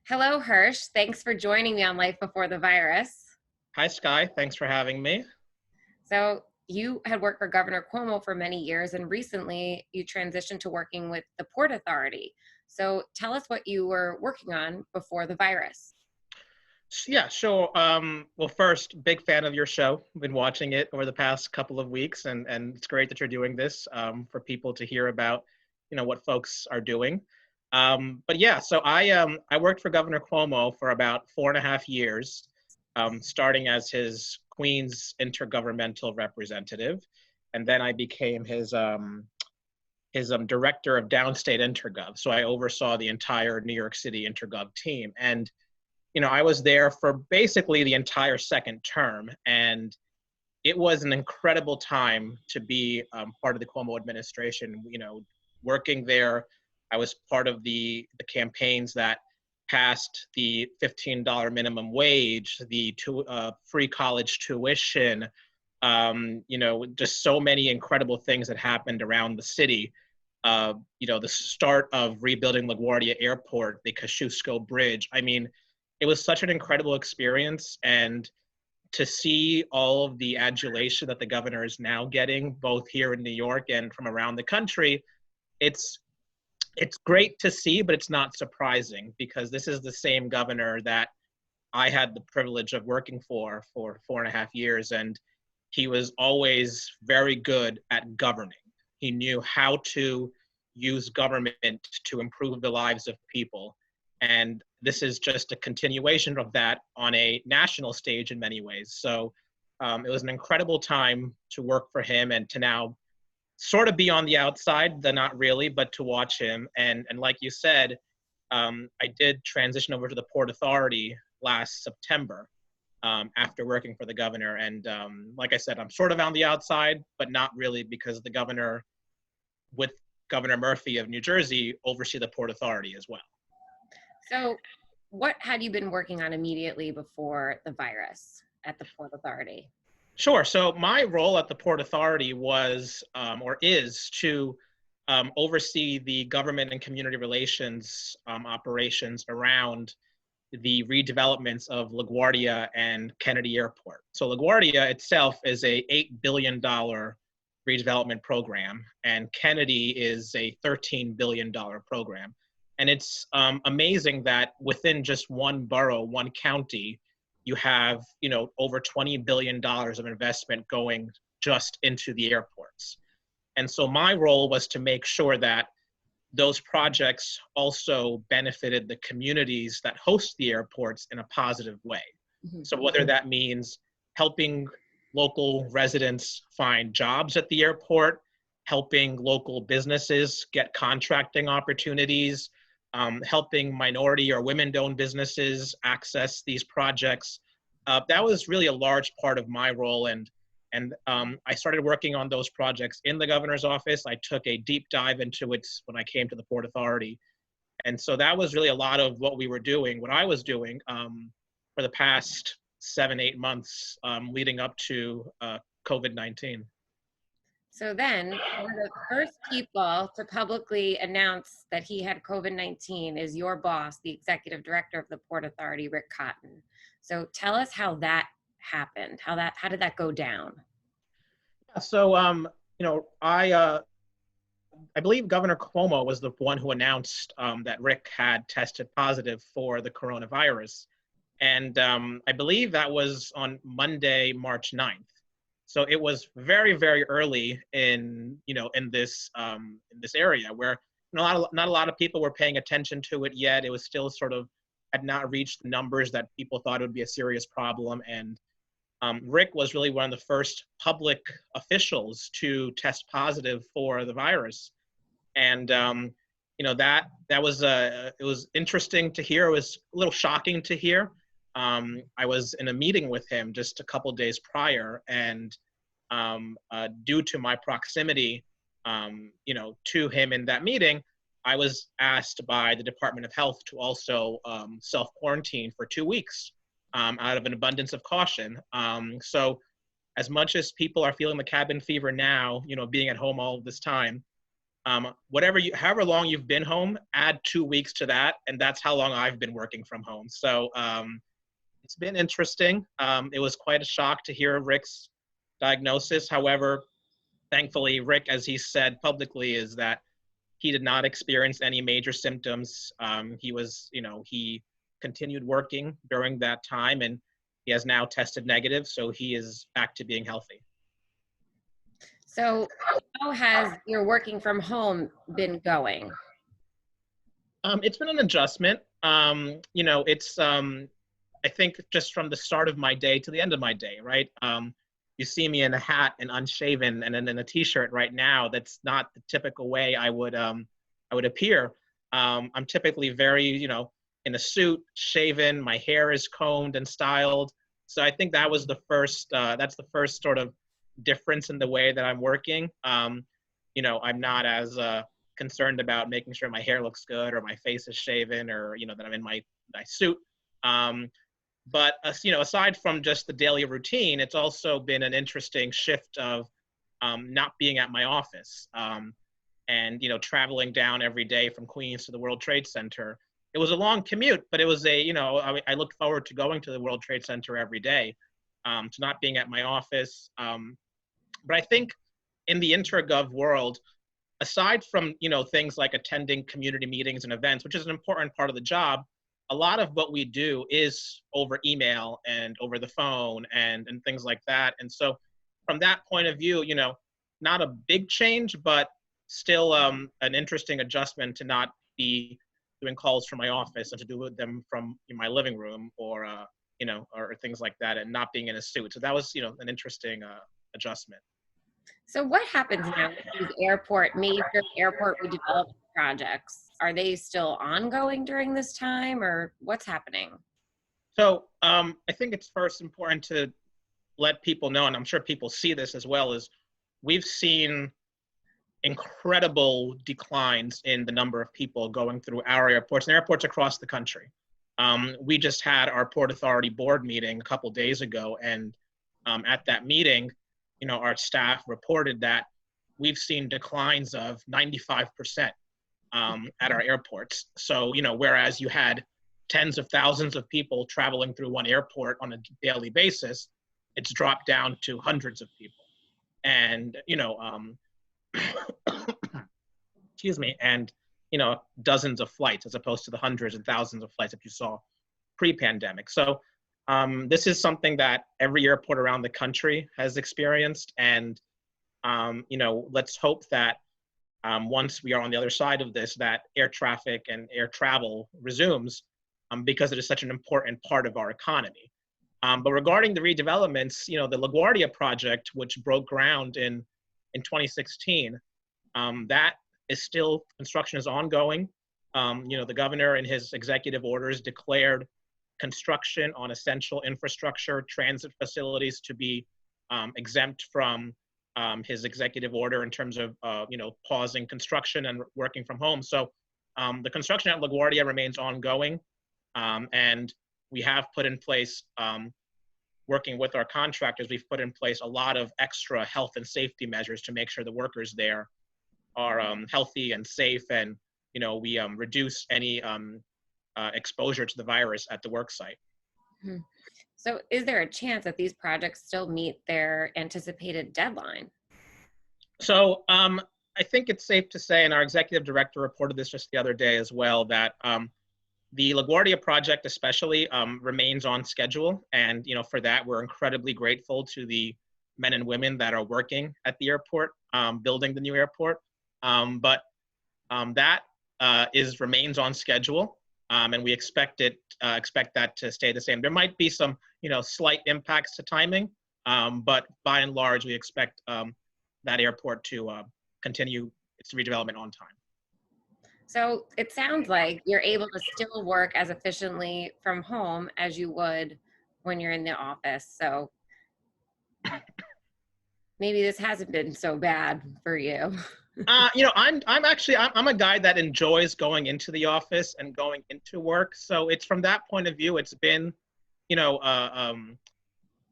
Hello, Hersh. Thanks for joining me on Life Before the Virus. Hi, Skye. Thanks for having me. So, you had worked for Governor Cuomo for many years, and recently you transitioned to working with the Port Authority. So, tell us what you were working on before the virus. Yeah, sure. Well, first, big fan of your show. Been watching it over the past couple of weeks, and it's great that you're doing this for people to hear about, what folks are doing. But yeah, so I worked for Governor Cuomo for about 4.5 years, starting as his Queens intergovernmental representative, and then I became his director of downstate intergov. So I oversaw the entire New York City intergov team, and I was there for basically the entire second term, and it was an incredible time to be part of the Cuomo administration. Working there, I was part of the campaigns that passed the $15 minimum wage, the free college tuition, just so many incredible things that happened around the city. The start of rebuilding LaGuardia Airport, the Kosciuszko Bridge. I mean, it was such an incredible experience, and to see all of the adulation that the governor is now getting, both here in New York and from around the country, it's it's great to see, but it's not surprising because this is the same governor that I had the privilege of working for 4.5 years, and he was always very good at governing. He knew how to use government to improve the lives of people. And this is just a continuation of that on a national stage in many ways. So it was an incredible time to work for him and to now sort of be on the outside, the not really, but to watch him. And like you said, I did transition over to the Port Authority last September after working for the governor. And like I said, I'm sort of on the outside, but not really, because the governor, with Governor Murphy of New Jersey, oversee the Port Authority as well. So, what had you been working on immediately before the virus at the Port Authority? Sure. So my role at the Port Authority was, or is, to oversee the government and community relations operations around the redevelopments of LaGuardia and Kennedy Airport. So LaGuardia itself is a $8 billion redevelopment program, and Kennedy is a $13 billion program. And it's amazing that within just one borough, one county, you have, over $20 billion of investment going just into the airports. And so my role was to make sure that those projects also benefited the communities that host the airports in a positive way. Mhm. So whether that means helping local residents find jobs at the airport, helping local businesses get contracting opportunities, helping minority or women-owned businesses access these projects. That was really a large part of my role, and I started working on those projects in the governor's office. I took a deep dive into it when I came to the Port Authority. And so that was really a lot of what we were doing, what I was doing for the past 7, 8 months leading up to COVID-19. So then, one of the first people to publicly announce that he had COVID-19 is your boss, the executive director of the Port Authority, Ric Cotton. So tell us how that happened. How did that go down? So, I believe Governor Cuomo was the one who announced that Rick had tested positive for the coronavirus. And I believe that was on Monday, March 9th. So it was very, very early in this area where not a lot of people were paying attention to it yet. It was still sort of had not reached the numbers that people thought it would be a serious problem. And Rick was really one of the first public officials to test positive for the virus. And that was it was interesting to hear. It was a little shocking to hear. I was in a meeting with him just a couple days prior, and due to my proximity, to him in that meeting, I was asked by the Department of Health to also self-quarantine for 2 weeks out of an abundance of caution. So as much as people are feeling the cabin fever now, being at home all of this time, however long you've been home, add 2 weeks to that, and that's how long I've been working from home. So it's been interesting. It was quite a shock to hear Ric's diagnosis. However, thankfully, Ric, as he said publicly, is that he did not experience any major symptoms. He continued working during that time, and he has now tested negative, so he is back to being healthy. So how has your working from home been going? It's been an adjustment. I think just from the start of my day to the end of my day, right? You see me in a hat and unshaven and in a t-shirt right now. That's not the typical way I would appear. I'm typically very, in a suit, shaven, my hair is combed and styled. So I think that's the first sort of difference in the way that I'm working. I'm not as concerned about making sure my hair looks good or my face is shaven or, that I'm in my suit. But aside from just the daily routine, it's also been an interesting shift of not being at my office and traveling down every day from Queens to the World Trade Center. It was a long commute, but it was I looked forward to going to the World Trade Center every day, to not being at my office. But I think in the intergov world, aside from things like attending community meetings and events, which is an important part of the job, a lot of what we do is over email and over the phone and things like that. And so from that point of view, not a big change, but still an interesting adjustment to not be doing calls from my office and to do them from my living room or things like that, and not being in a suit. So that was an interesting adjustment. So what happens now with these major airport redevelopment projects? Are they still ongoing during this time, or what's happening? So I think it's first important to let people know, and I'm sure people see this as well, is we've seen incredible declines in the number of people going through our airports and airports across the country. We just had our Port Authority board meeting a couple days ago, and at that meeting, our staff reported that we've seen declines of 95% at our airports. So, whereas you had tens of thousands of people traveling through one airport on a daily basis, it's dropped down to hundreds of people. And, excuse me, and, dozens of flights as opposed to the hundreds and thousands of flights that you saw pre-pandemic. So this is something that every airport around the country has experienced. And, let's hope that once we are on the other side of this, that air traffic and air travel resumes, because it is such an important part of our economy. But regarding the redevelopments, the LaGuardia project, which broke ground in 2016, that is still, construction is ongoing. The governor in his executive orders declared construction on essential infrastructure, transit facilities to be exempt from his executive order in terms of pausing construction and working from home. So the construction at LaGuardia remains ongoing, and we have put in place, working with our contractors, we've put in place a lot of extra health and safety measures to make sure the workers there are healthy and safe, and we reduce any exposure to the virus at the work site. Hmm. So is there a chance that these projects still meet their anticipated deadline? So I think it's safe to say, and our executive director reported this just the other day as well, that the LaGuardia project especially remains on schedule. And for that, we're incredibly grateful to the men and women that are working at the airport, building the new airport. But that remains on schedule. And we expect that to stay the same. There might be some, slight impacts to timing, but by and large, we expect that airport to continue its redevelopment on time. So it sounds like you're able to still work as efficiently from home as you would when you're in the office. So maybe this hasn't been so bad for you. I'm a guy that enjoys going into the office and going into work. So it's from that point of view, it's been,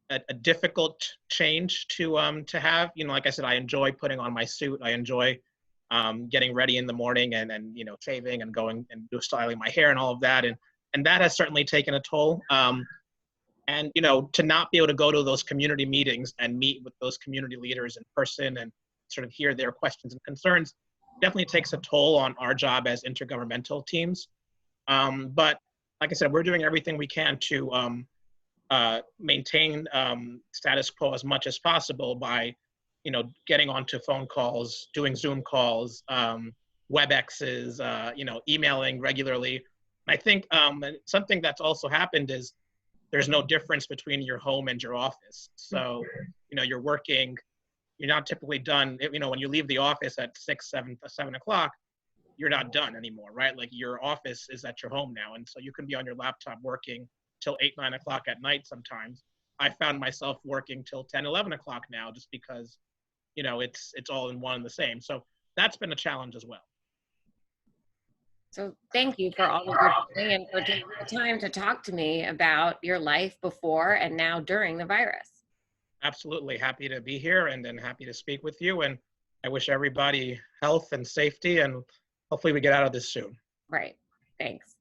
a difficult change to have. Like I said, I enjoy putting on my suit. I enjoy getting ready in the morning and shaving and going and styling my hair and all of that. And that has certainly taken a toll. And to not be able to go to those community meetings and meet with those community leaders in person and sort of hear their questions and concerns definitely takes a toll on our job as intergovernmental teams. But like I said, we're doing everything we can to maintain status quo as much as possible by getting onto phone calls, doing Zoom calls, WebExes, emailing regularly. And I think something that's also happened is there's no difference between your home and your office. So, you're working, you're not typically done, when you leave the office at 6, 7 o'clock, you're not done anymore, right? Like your office is at your home now. And so you can be on your laptop working till 8, 9 o'clock at night sometimes. I found myself working till 10, 11 o'clock now, just because, it's all in one and the same. So that's been a challenge as well. So thank you for all of your doing and for taking the time to talk to me about your life before and now during the virus. Absolutely. Happy to be here and happy to speak with you. And I wish everybody health and safety, and hopefully we get out of this soon. Right. Thanks.